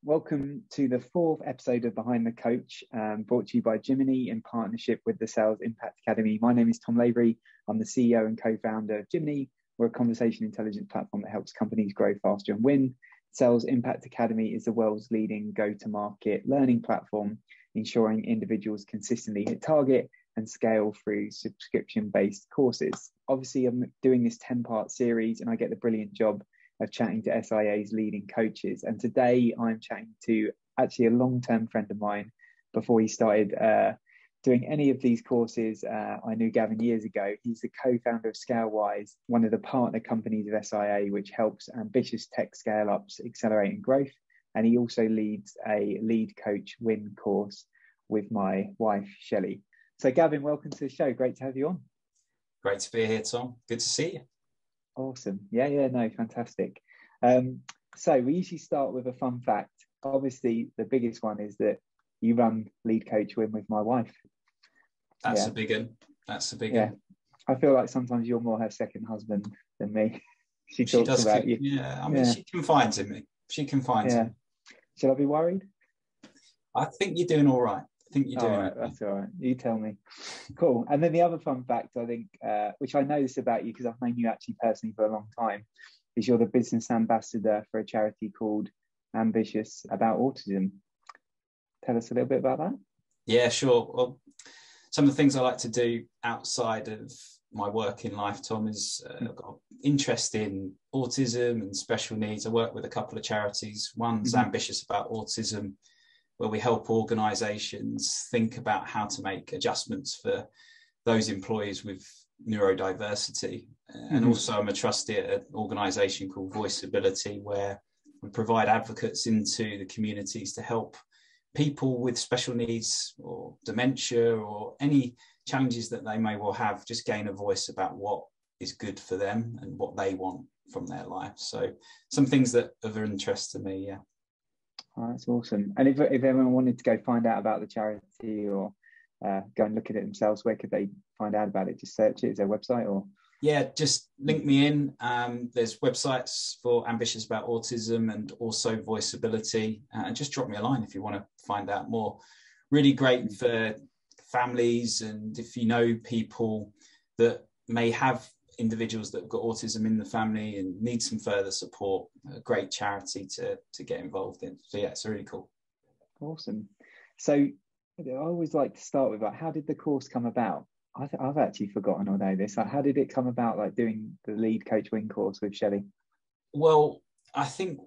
Welcome to the fourth episode of Behind the Coach, brought to you by Jiminy in partnership with the Sales Impact Academy. My name is Tom Lavery. I'm the CEO and co-founder of Jiminy. We're a conversation intelligence platform that helps companies grow faster and win. Sales Impact Academy is the world's leading go-to-market learning platform, ensuring individuals consistently hit target and scale through subscription-based courses. Obviously, I'm doing this 10-part series and I get the brilliant job of chatting to SIA's leading coaches. And today I'm chatting to actually a long-term friend of mine. Before he started doing any of these courses, I knew Gavin years ago. He's the co-founder of Scalewise, one of the partner companies of SIA, which helps ambitious tech scale-ups accelerate in growth. And he also leads a lead coach win course with my wife, Shelley. So Gavin, welcome to the show. Great to have you on. Great to be here, Tom. Good to see you. Awesome. No, fantastic. So we usually start with a fun fact. Obviously, the biggest one is that you run Lead Coach Win with my wife. That's a big one. That's a big one. I feel like sometimes you're more her second husband than me. She talks about you. Yeah, I mean, she confides in me. She confides in me. Should I be worried? I think you're doing all right. That's all right. You tell me. Cool. And then the other fun fact, I think, which I know this about you because I've known you actually personally for a long time, is you're the business ambassador for a charity called Ambitious About Autism. Tell us a little bit about that. Yeah, sure. Well, some of the things I like to do outside of my work in life, Tom, is I've got an interest in autism and special needs. I work with a couple of charities. One's Ambitious About Autism, where we help organisations think about how to make adjustments for those employees with neurodiversity. And also I'm a trustee at an organisation called Voiceability, where we provide advocates into the communities to help people with special needs or dementia or any challenges that they may well have, just gain a voice about what is good for them and what they want from their life. So some things that are of interest to me, yeah. Oh, that's awesome. And if everyone wanted to go find out about the charity or go and look at it themselves, where could they find out about it? Just search it. Is there a website or? Yeah, just link me in. There's websites for Ambitious About Autism and also Voiceability. And just drop me a line if you want to find out more. Really great for families, and if you know people that may have individuals that have got autism in the family and need some further support, a great charity to get involved in. So yeah, it's really cool. Awesome. So I always like to start with, how did the course come about? I've actually forgotten all this. How did it come about, doing the Lead Coach Win course with Shelley? Well, I think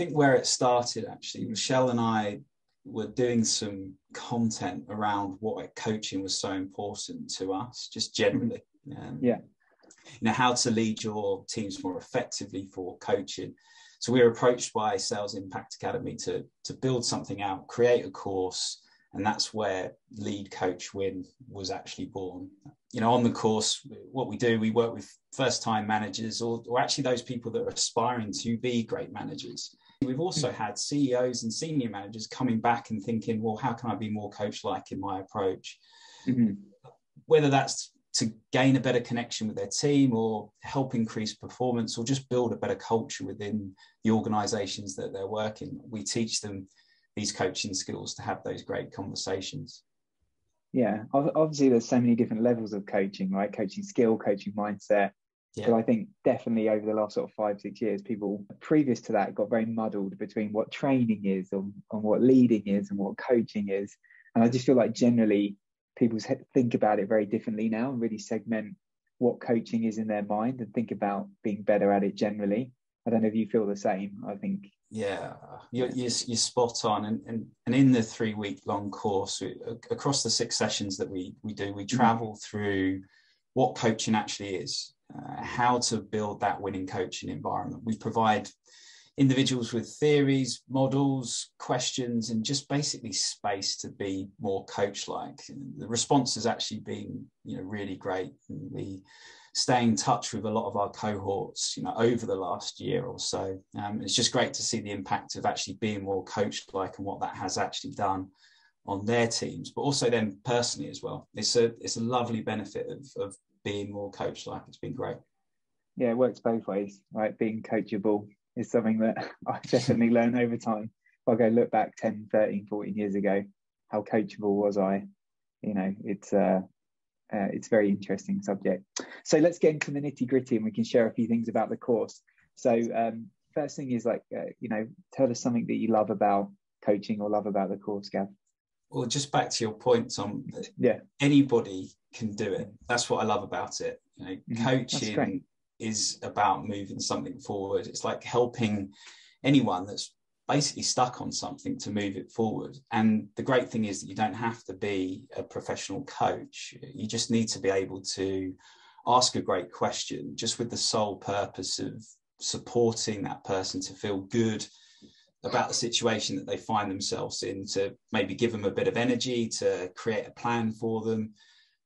where it started, actually, Michelle and I were doing some content around why coaching was so important to us, just generally. How to lead your teams more effectively for coaching. So we were approached by Sales Impact Academy to build something out, create a course, and that's where Lead Coach Win was actually born. On the course, what we do, we work with first-time managers or actually those people that are aspiring to be great managers. We've also had CEOs and senior managers coming back and thinking, well, how can I be more coach-like in my approach? Whether that's to gain a better connection with their team or help increase performance or just build a better culture within the organizations that they're working. We teach them these coaching skills to have those great conversations. Yeah, obviously there's so many different levels of coaching, right? Coaching skill, coaching mindset. Yeah. But I think definitely over the last sort of 5-6 years, people previous to that got very muddled between what training is and what leading is and what coaching is. And I just feel like generally people think about it very differently now and really segment what coaching is in their mind and think about being better at it generally. I don't know if you feel the same. I think. Yeah, you're spot on. And in the 3-week long course, across the 6 sessions that we do, we travel through what coaching actually is, how to build that winning coaching environment. We provide individuals with theories, models, questions, and just basically space to be more coach-like. The response has actually been, really great. We stay in touch with a lot of our cohorts, over the last year or so. It's just great to see the impact of actually being more coach-like and what that has actually done on their teams, but also then personally as well. It's a lovely benefit of being more coach-like. It's been great. Yeah, it works both ways, right? Being coachable is something that I definitely learned over time. I go look back 10, 13, 14 years ago, how coachable was I? It's a very interesting subject. So let's get into the nitty gritty, and we can share a few things about the course. So first thing is tell us something that you love about coaching or love about the course, Gav. Well, just back to your point, Tom. Yeah, anybody can do it. That's what I love about it. Coaching is about moving something forward. It's like helping anyone that's basically stuck on something to move it forward. And the great thing is that you don't have to be a professional coach. You just need to be able to ask a great question, just with the sole purpose of supporting that person to feel good about the situation that they find themselves in, to maybe give them a bit of energy, to create a plan for them,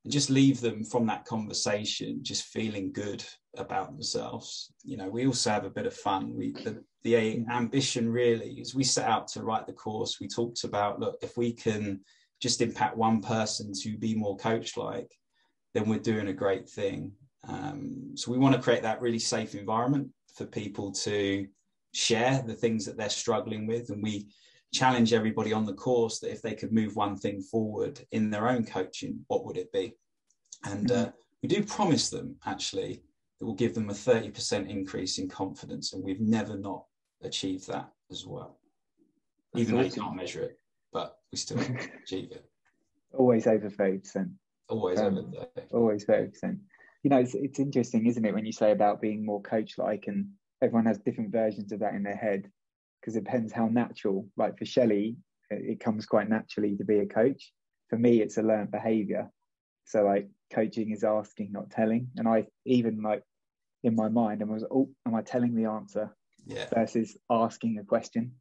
and just leave them from that conversation just feeling good about themselves. We also have a bit of fun. The ambition really is, we set out to write the course. We talked about, look, if we can just impact one person to be more coach-like, then we're doing a great thing. So we want to create that really safe environment for people to share the things that they're struggling with. And we challenge everybody on the course that if they could move one thing forward in their own coaching, what would it be? And we do promise them, actually, that will give them a 30% increase in confidence. And we've never not achieved that as well. Even though you can't measure it, but we still achieve it. Always over 30%. Always over 30%. Always 30%. It's interesting, isn't it, when you say about being more coach-like, and everyone has different versions of that in their head, because it depends how natural. Like for Shelley, it comes quite naturally to be a coach. For me, it's a learned behavior. So like coaching is asking, not telling. And I even in my mind, I was, am I telling the answer? Yeah. Versus asking a question.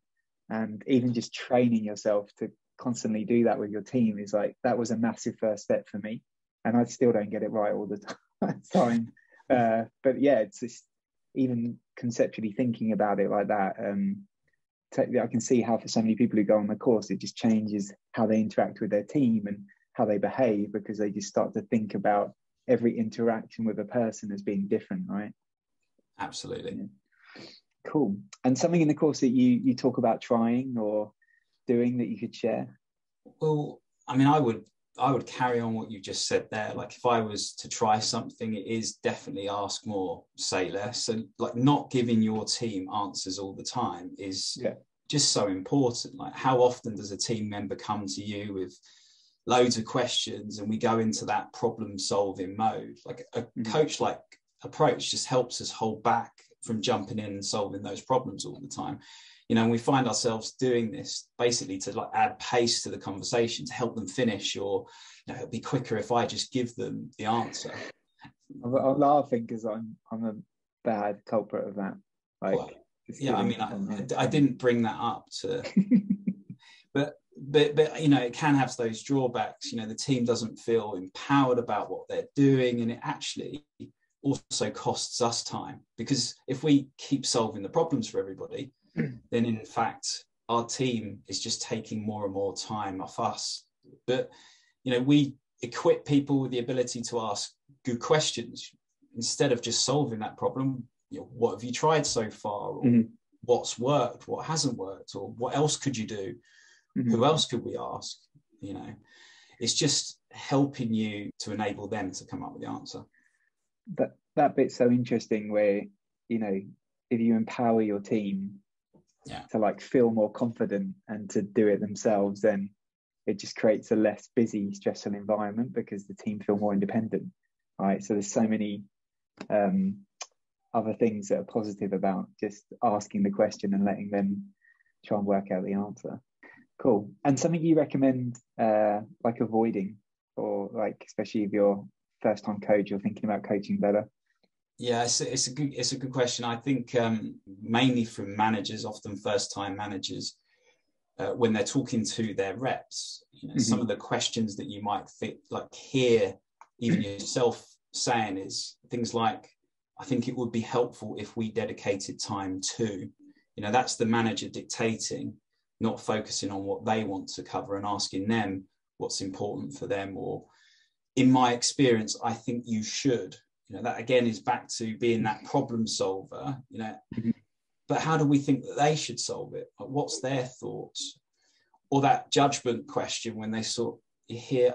And even just training yourself to constantly do that with your team is that was a massive first step for me. And I still don't get it right all the time. But yeah, it's just even conceptually thinking about it like that. I can see how for so many people who go on the course, it just changes how they interact with their team and how they behave, because they just start to think about every interaction with a person as being different, right? Absolutely. Yeah. Cool. And something in the course that you talk about trying or doing that you could share? Well, I mean, I would carry on what you just said there. Like if I was to try something, it is definitely ask more, say less. And not giving your team answers all the time is just so important. Like how often does a team member come to you with loads of questions and we go into that problem solving mode? Like a coach-like approach just helps us hold back from jumping in and solving those problems all the time. And we find ourselves doing this basically to add pace to the conversation, to help them finish, or it'll be quicker if I just give them the answer. I'm laughing because I'm a bad culprit of that. I didn't bring that up to, but it can have those drawbacks. The team doesn't feel empowered about what they're doing, and it actually also costs us time, because if we keep solving the problems for everybody, then in fact our team is just taking more and more time off us. But we equip people with the ability to ask good questions instead of just solving that problem. What have you tried so far, or what's worked, what hasn't worked, or what else could you do, who else could we ask? It's just helping you to enable them to come up with the answer. That bit's so interesting, where if you empower your team to feel more confident and to do it themselves, then it just creates a less busy, stressful environment because the team feel more independent, right? So there's so many other things that are positive about just asking the question and letting them try and work out the answer. Cool. And something you recommend avoiding, or especially if you're first time coach or thinking about coaching better? Yeah, it's a good question. I think mainly from managers, often first time managers, when they're talking to their reps, some of the questions that you might hear even yourself saying is things like, I think it would be helpful if we dedicated time to, that's the manager dictating, not focusing on what they want to cover and asking them what's important for them. Or in my experience, I think you should. That again is back to being that problem solver. but how do we think that they should solve it? Like, what's their thoughts? Or that judgment question when they you hear,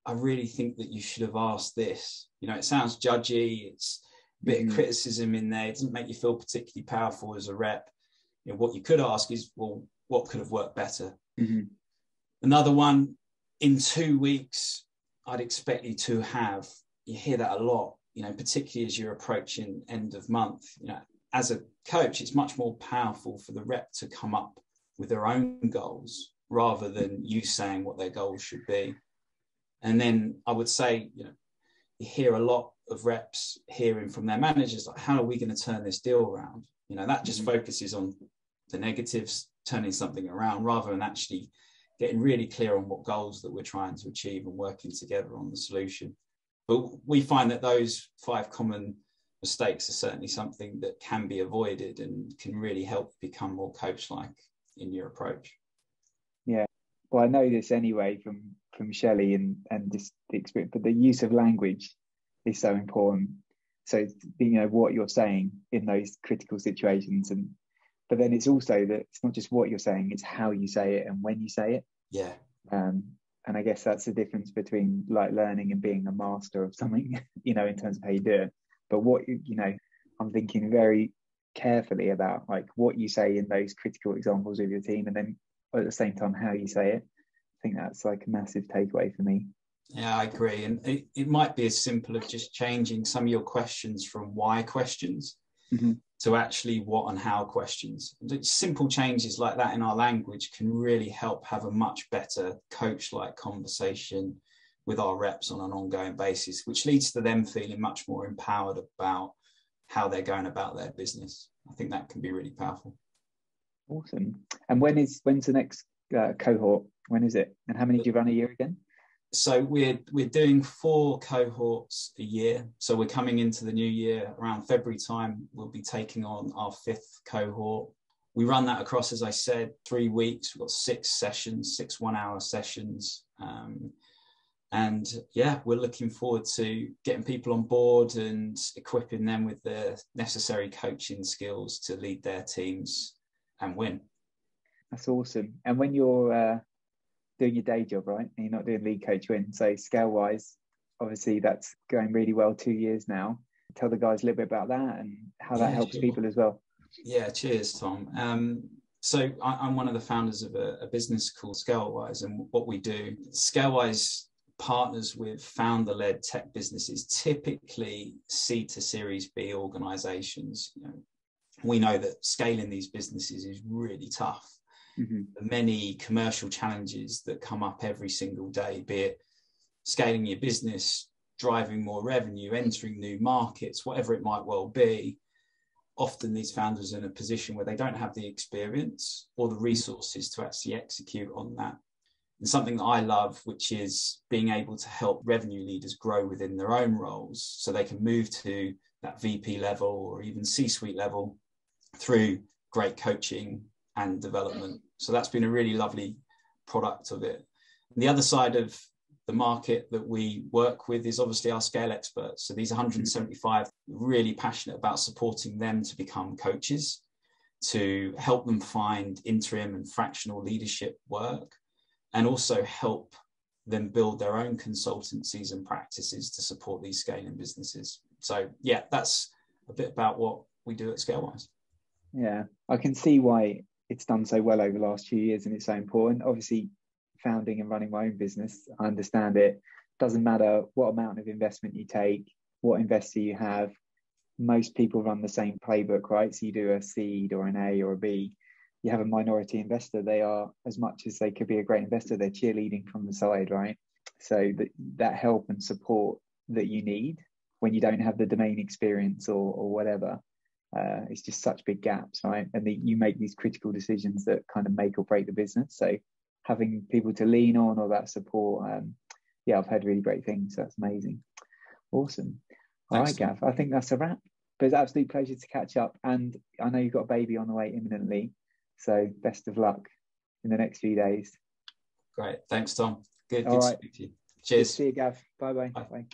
I really think that you should have asked this. You know, it sounds judgy. It's a bit of criticism in there. It doesn't make you feel particularly powerful as a rep. You know, what you could ask is, well, what could have worked better? Another one, in 2 weeks, I'd expect you to have, you hear that a lot, you know, particularly as you're approaching end of month. You know, as a coach, it's much more powerful for the rep to come up with their own goals rather than you saying what their goals should be. And then I would say, you know, you hear a lot of reps hearing from their managers, like, how are we going to turn this deal around? You know, that just focuses on the negatives, turning something around, rather than actually getting really clear on what goals that we're trying to achieve and working together on the solution. But we find that those 5 common mistakes are certainly something that can be avoided and can really help become more coach-like in your approach. Yeah, well, I know this anyway from Shelley and just the experience, but the use of language is so important. So, you know, what you're saying in those critical situations, but then it's also that it's not just what you're saying, it's how you say it and when you say it. Yeah. And I guess that's the difference between like learning and being a master of something, you know, in terms of how you do it. But what, you know, I'm thinking very carefully about like what you say in those critical examples of your team, and then at the same time how you say it. I think that's like a massive takeaway for me. Yeah, I agree. And it might be as simple as just changing some of your questions from why questions to actually what and how questions. Simple changes like that in our language can really help have a much better coach-like conversation with our reps on an ongoing basis, which leads to them feeling much more empowered about how they're going about their business. I think that can be really powerful. Awesome. And when's the next cohort? When is it? And how many do you run a year again? So we're doing 4 cohorts a year. So we're coming into the new year around February time. We'll be taking on our 5th cohort. We run that across, as I said, 3 weeks. We've got 6 sessions, 6 one-hour sessions. And yeah, we're looking forward to getting people on board and equipping them with the necessary coaching skills to lead their teams and win. That's awesome. And when you're doing your day job, right, and you're not doing lead coach win, so Scalewise, obviously that's going really well, 2 years now. Tell the guys a little bit about that and how that helps people as well. Yeah, cheers, Tom. So I'm one of the founders of a business called Scalewise, and what we do, Scalewise partners with founder-led tech businesses, typically C to Series B organizations. You know, we know that scaling these businesses is really tough. The many commercial challenges that come up every single day, be it scaling your business, driving more revenue, entering new markets, whatever it might well be. Often these founders are in a position where they don't have the experience or the resources to actually execute on that. And something that I love, which is being able to help revenue leaders grow within their own roles so they can move to that VP level or even C-suite level through great coaching and development. So that's been a really lovely product of it. And the other side of the market that we work with is obviously our scale experts. So these 175 really passionate about supporting them to become coaches, to help them find interim and fractional leadership work, and also help them build their own consultancies and practices to support these scaling businesses. So yeah, that's a bit about what we do at Scalewise. Yeah, I can see why it's done so well over the last few years and it's so important. Obviously, founding and running my own business, I understand it. Doesn't matter what amount of investment you take, what investor you have. Most people run the same playbook, right? So you do a seed or an A or a B. You have a minority investor. They are, as much as they could be a great investor, they're cheerleading from the side, right? So that help and support that you need when you don't have the domain experience or whatever. It's just such big gaps, right? And you make these critical decisions that kind of make or break the business. So having people to lean on or that support, I've heard really great things. So that's amazing. Awesome. All right, Gav, I think that's a wrap. But it's an absolute pleasure to catch up. And I know you've got a baby on the way imminently. So best of luck in the next few days. Great. Thanks, Tom. Good to speak to you. Cheers. See you, Gav. Bye-bye. Bye.